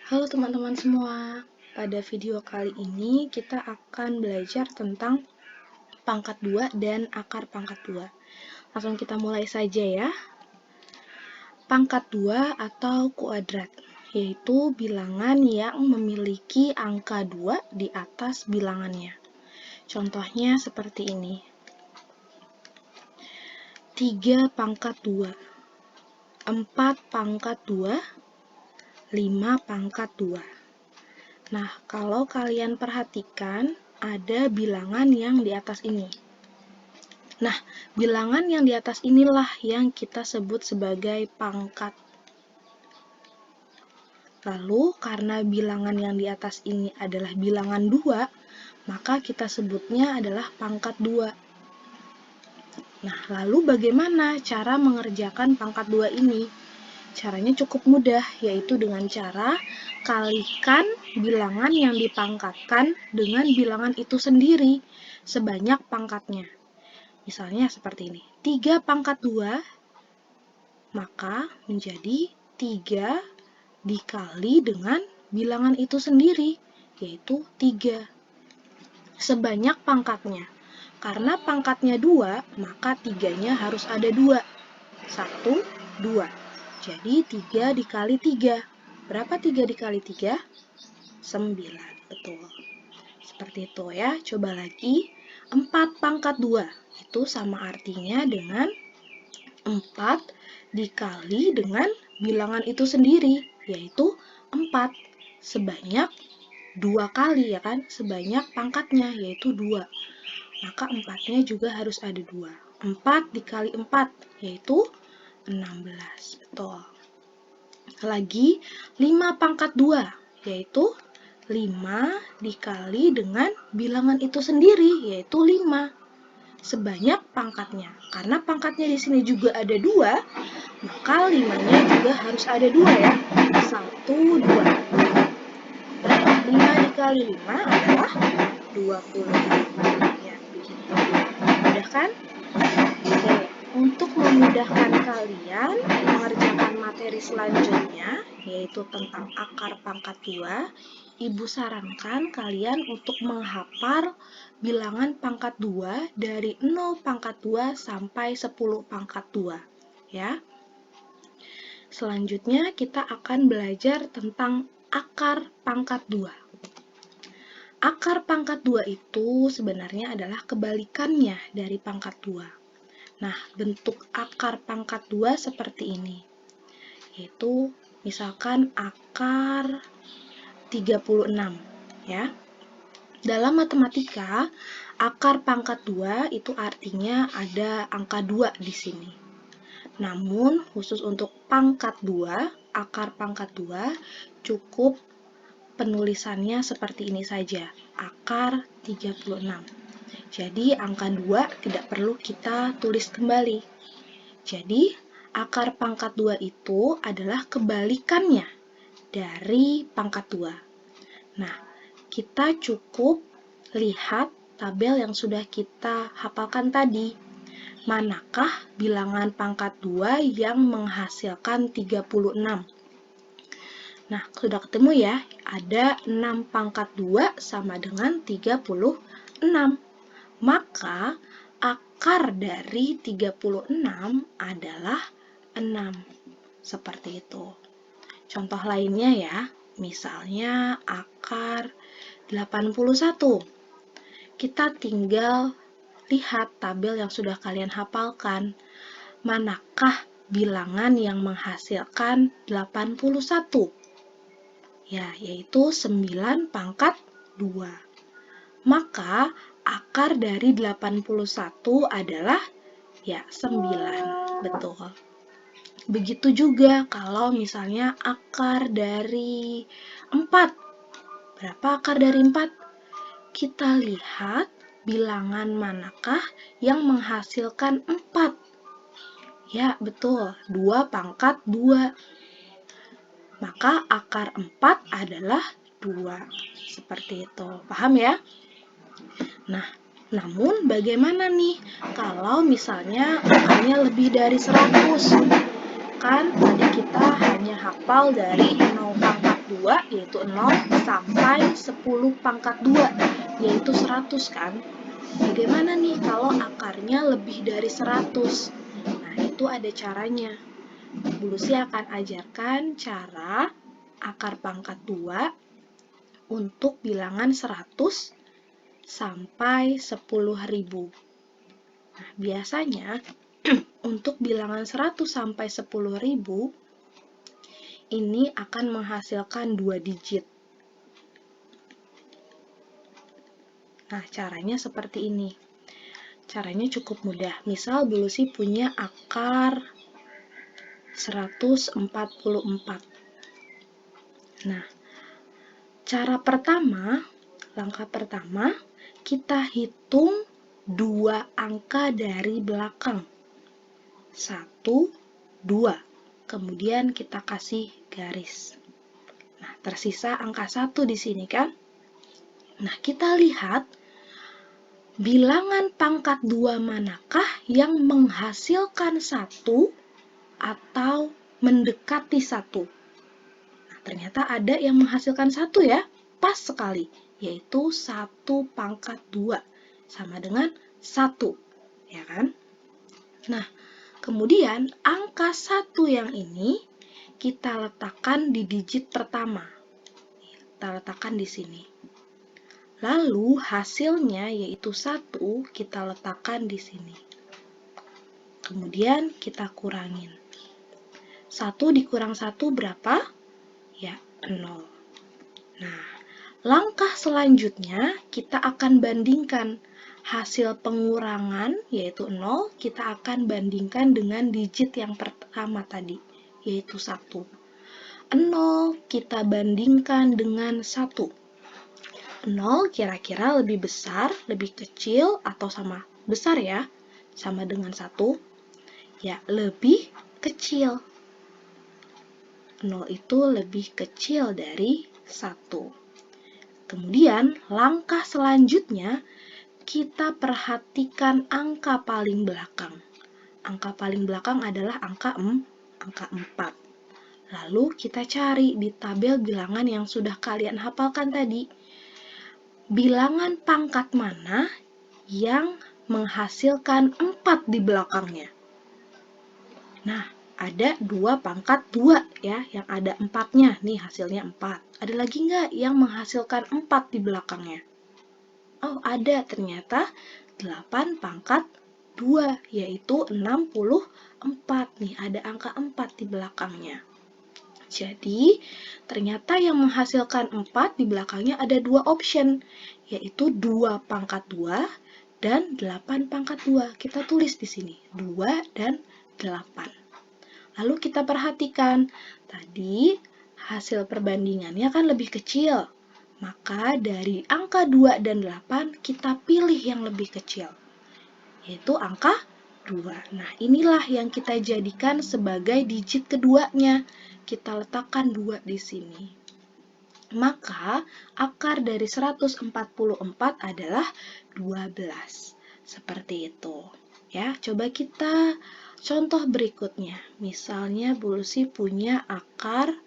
Halo teman-teman semua, pada video kali ini kita akan belajar tentang pangkat 2 dan akar pangkat 2. Langsung kita mulai saja ya. Pangkat 2 atau kuadrat, yaitu bilangan yang memiliki angka 2 di atas bilangannya. Contohnya seperti ini. 3 pangkat 2, 4 pangkat 2, 5 pangkat 2. Nah, kalau kalian perhatikan, ada bilangan yang di atas ini. Nah, bilangan yang di atas inilah yang kita sebut sebagai pangkat. Lalu, karena bilangan yang di atas ini adalah bilangan 2, maka kita sebutnya adalah pangkat 2. Nah, lalu bagaimana cara mengerjakan pangkat 2 ini? Caranya cukup mudah, yaitu dengan cara kalikan bilangan yang dipangkatkan dengan bilangan itu sendiri sebanyak pangkatnya. Misalnya seperti ini, 3 pangkat 2, maka menjadi 3 dikali dengan bilangan itu sendiri, yaitu 3. Sebanyak pangkatnya. Karena pangkatnya 2, maka 3-nya harus ada 2. 1, 2. Jadi 3 dikali 3. Berapa 3 dikali 3? 9. Betul. Seperti itu ya. Coba lagi. 4 pangkat 2. Itu sama artinya dengan 4 dikali dengan bilangan itu sendiri, yaitu 4. Sebanyak 2 kali ya kan? Sebanyak pangkatnya, yaitu 2. Maka 4-nya juga harus ada 2. 4 dikali 4, yaitu 16. Betul. Lagi 5 pangkat 2, yaitu 5 dikali dengan bilangan itu sendiri, yaitu 5. Sebanyak pangkatnya. Karena pangkatnya di sini juga ada 2, maka 5-nya juga harus ada 2 ya. 1, 2. Dan 5 dikali 5 adalah 25. Ya, begitu. Mudah kan? Oke, untuk memudahkan kalian mengerjakan materi selanjutnya, yaitu tentang akar pangkat 2, Ibu sarankan kalian untuk menghafal bilangan pangkat 2 dari 0 pangkat 2 sampai 10 pangkat 2. Ya. Selanjutnya kita akan belajar tentang akar pangkat 2. Akar pangkat 2 itu sebenarnya adalah kebalikannya dari pangkat 2. Nah, bentuk akar pangkat 2 seperti ini. Yaitu misalkan akar 36 ya. Dalam matematika, akar pangkat 2 itu artinya ada angka 2 di sini. Namun, khusus untuk pangkat 2, akar pangkat 2 cukup penulisannya seperti ini saja, akar 36. Jadi, angka 2 tidak perlu kita tulis kembali. Jadi, akar pangkat 2 itu adalah kebalikannya dari pangkat 2. Nah, kita cukup lihat tabel yang sudah kita hafalkan tadi. Manakah bilangan pangkat 2 yang menghasilkan 36? Nah, sudah ketemu ya, ada 6 pangkat 2 sama dengan 36. Maka, akar dari 36 adalah 6. Seperti itu. Contoh lainnya ya, misalnya akar 81. Kita tinggal lihat tabel yang sudah kalian hafalkan. Manakah bilangan yang menghasilkan 81? Ya, yaitu 9 pangkat 2. Maka akar dari 81 adalah ya 9. Betul. Begitu juga kalau misalnya akar dari 4. Berapa akar dari 4? Kita lihat bilangan manakah yang menghasilkan 4. Ya, betul. 2 pangkat 2. Maka akar 4 adalah 2. Seperti itu. Paham ya? Nah, namun bagaimana nih kalau misalnya angkanya lebih dari 100? Kan tadi kita hanya hafal dari 0 pangkat 2, yaitu 0, sampai 10 pangkat 2, yaitu 100 kan? Bagaimana nih kalau akarnya lebih dari 100? Nah, itu ada caranya. Bu Lucy akan ajarkan cara akar pangkat 2 untuk bilangan 100 sampai 10.000. Nah, biasanya untuk bilangan 100 sampai 10.000 ini akan menghasilkan 2 digit. Nah, caranya seperti ini. Caranya cukup mudah. Misal Bu Lucy punya akar 144. Nah, langkah pertama, kita hitung 2 angka dari belakang. 1, 2. Kemudian kita kasih garis. Nah, tersisa angka 1 di sini kan? Nah, kita lihat bilangan pangkat 2 manakah yang menghasilkan 1 atau mendekati 1. Nah, ternyata ada yang menghasilkan 1 ya, pas sekali, yaitu 1 pangkat 2 sama dengan 1, ya kan? Nah, kemudian angka 1 yang ini kita letakkan di digit pertama. Kita letakkan di sini. Lalu hasilnya yaitu 1 kita letakkan di sini. Kemudian kita kurangin. 1 dikurang 1 berapa? Ya, 0. Nah, langkah selanjutnya kita akan bandingkan hasil pengurangan, yaitu 0, kita akan bandingkan dengan digit yang pertama tadi, yaitu 1. 0 kita bandingkan dengan 1. 0 kira-kira lebih besar, lebih kecil, atau sama besar ya? Sama dengan 1? Ya, lebih kecil. 0 itu lebih kecil dari 1. Kemudian, langkah selanjutnya, kita perhatikan angka paling belakang. Angka paling belakang adalah angka 4. Lalu kita cari di tabel bilangan yang sudah kalian hafalkan tadi. Bilangan pangkat mana yang menghasilkan 4 di belakangnya? Nah, ada 2 pangkat 2 ya, yang ada 4-nya. Nih hasilnya 4. Ada lagi nggak yang menghasilkan 4 di belakangnya? Oh, ada ternyata 8 pangkat 2, yaitu 64. Nih, ada angka 4 di belakangnya. Jadi, ternyata yang menghasilkan 4 di belakangnya ada 2 option, yaitu 2 pangkat 2 dan 8 pangkat 2. Kita tulis di sini, 2 dan 8. Lalu kita perhatikan, tadi hasil perbandingannya kan lebih kecil. Maka dari angka 2 dan 8, kita pilih yang lebih kecil, yaitu angka 2. Nah, inilah yang kita jadikan sebagai digit keduanya. Kita letakkan 2 di sini. Maka, akar dari 144 adalah 12. Seperti itu. Ya, coba kita contoh berikutnya. Misalnya, Bu Lucy punya akar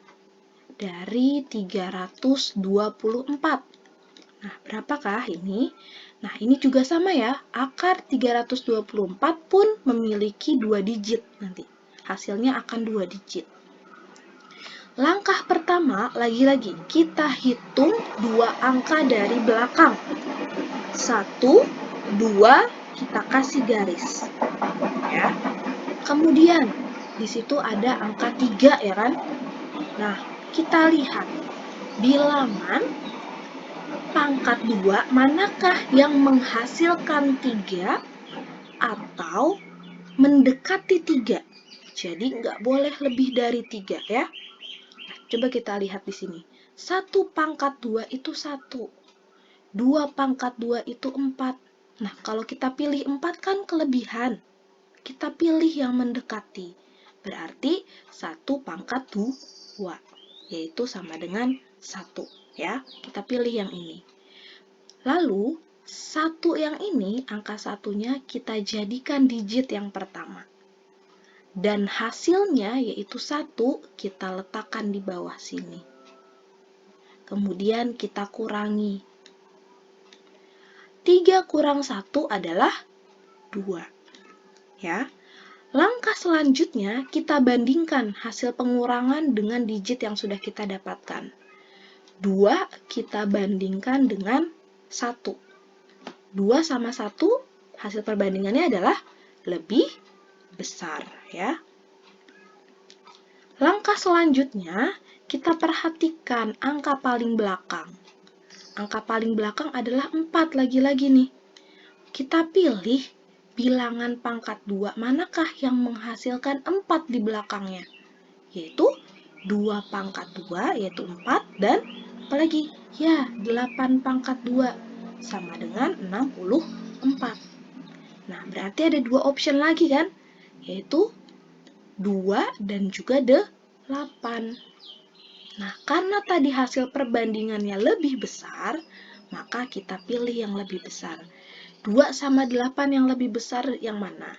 dari 324. Nah, berapakah ini? Nah, ini juga sama ya. Akar 324 pun memiliki 2 digit nanti. Hasilnya akan 2 digit. Langkah pertama, lagi-lagi, kita hitung 2 angka dari belakang. 1, 2, kita kasih garis. Ya. Kemudian, di situ ada angka 3 ya kan? Nah, kita lihat bilangan pangkat 2 manakah yang menghasilkan 3 atau mendekati 3. Jadi nggak boleh lebih dari 3 ya. Nah, coba kita lihat di sini. 1 pangkat 2 itu 1. 2 pangkat 2 itu 4. Nah, kalau kita pilih 4 kan kelebihan. Kita pilih yang mendekati. Berarti 1 pangkat 2. Yaitu sama dengan 1. Ya, kita pilih yang ini. Lalu, 1 yang ini, angka 1-nya kita jadikan digit yang pertama. Dan hasilnya, yaitu 1, kita letakkan di bawah sini. kemudian kita kurangi. 3 kurang 1 adalah 2. Ya. Langkah selanjutnya, kita bandingkan hasil pengurangan dengan digit yang sudah kita dapatkan. 2 kita bandingkan dengan 1. 2 sama 1, hasil perbandingannya adalah lebih besar, ya. Langkah selanjutnya, kita perhatikan angka paling belakang. Angka paling belakang adalah 4 lagi-lagi nih. Kita pilih bilangan pangkat 2 manakah yang menghasilkan 4 di belakangnya? Yaitu 2 pangkat 2, yaitu 4, dan apalagi? Ya, 8 pangkat 2, sama dengan 64. Nah, berarti ada 2 option lagi kan? Yaitu 2 dan juga 8. Nah, karena tadi hasil perbandingannya lebih besar, maka kita pilih yang lebih besar. 2 sama 8 yang lebih besar yang mana?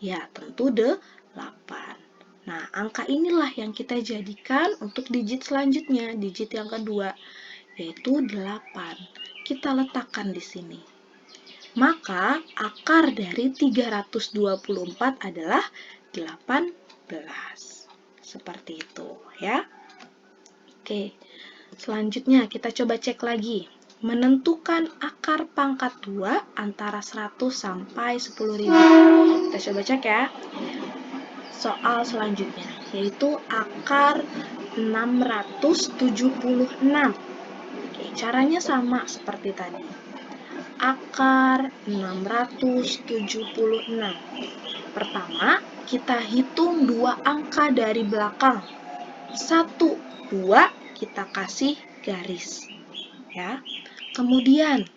Ya, tentu 8. Nah, angka inilah yang kita jadikan untuk digit selanjutnya, digit yang kedua, yaitu 8. Kita letakkan di sini. Maka, akar dari 324 adalah 18. Seperti itu, ya. Oke, selanjutnya kita coba cek lagi. Menentukan akar pangkat 2 antara 100 sampai 10.000. Kita coba cek ya. Soal selanjutnya, yaitu akar 676. Oke, caranya sama seperti tadi. Akar 676. Pertama, kita hitung 2 angka dari belakang. 1, 2, kita kasih garis. Ya. Kemudian,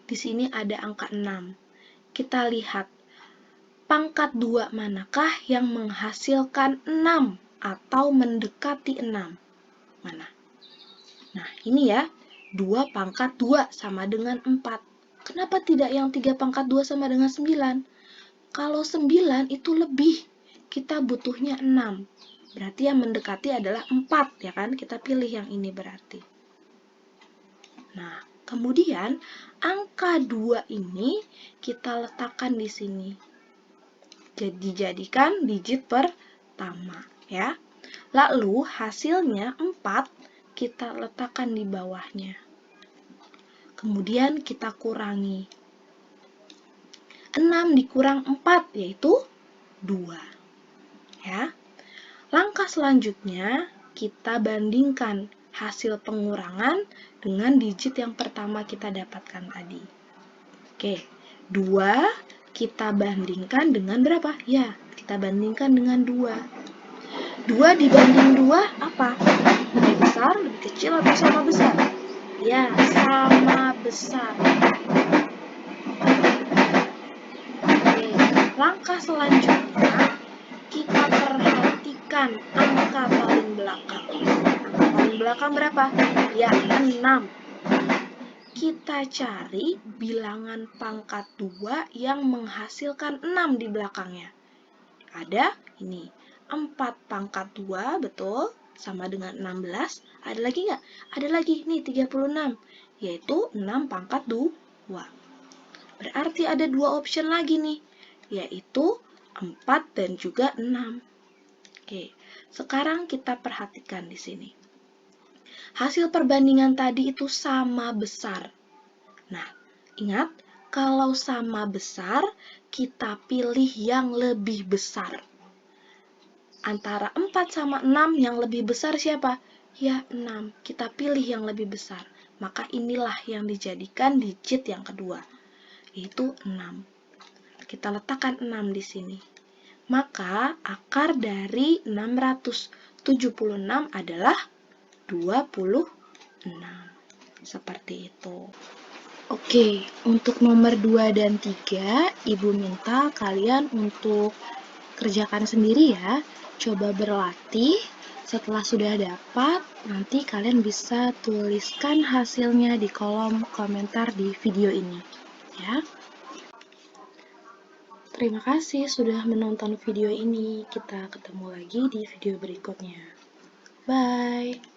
di sini ada angka 6. Kita lihat, pangkat 2 manakah yang menghasilkan 6 atau mendekati 6? Mana? Nah, ini ya, 2 pangkat 2 sama dengan 4. Kenapa tidak yang 3 pangkat 2 sama dengan 9? Kalau 9 itu lebih, kita butuhnya 6. Berarti yang mendekati adalah 4, ya kan? Kita pilih yang ini berarti. Nah, kemudian angka 2 ini kita letakkan di sini. Jadi jadikan digit pertama, ya. Lalu hasilnya 4 kita letakkan di bawahnya. Kemudian kita kurangi. 6 dikurang 4 yaitu 2. Ya. Langkah selanjutnya, kita bandingkan hasil pengurangan dengan digit yang pertama kita dapatkan tadi. Oke, 2 kita bandingkan dengan berapa? Ya, kita bandingkan dengan 2. 2 dibanding 2 apa? Lebih besar, lebih kecil, atau sama besar? Ya, sama besar. Oke, langkah selanjutnya, kita perhatikan angka paling belakang. Angka paling belakang berapa? Ya, 6. Kita cari bilangan pangkat 2 yang menghasilkan 6 di belakangnya. Ada ini, 4 pangkat 2, betul, sama dengan 16. Ada lagi nggak? Ada lagi, nih 36, yaitu 6 pangkat 2. Berarti ada 2 option lagi nih, yaitu 4 dan juga 6. Oke, sekarang kita perhatikan di sini. Hasil perbandingan tadi itu sama besar. Nah, ingat, kalau sama besar, kita pilih yang lebih besar. Antara 4 sama 6, yang lebih besar siapa? Ya, 6. Kita pilih yang lebih besar. Maka inilah yang dijadikan digit yang kedua, yaitu 6. Kita letakkan 6 di sini. Maka akar dari 676 adalah 26. Seperti itu. Oke, untuk nomor 2 dan 3, Ibu minta kalian untuk kerjakan sendiri ya. Coba berlatih. Setelah sudah dapat, nanti kalian bisa tuliskan hasilnya di kolom komentar di video ini. Ya. Terima kasih sudah menonton video ini. Kita ketemu lagi di video berikutnya. Bye!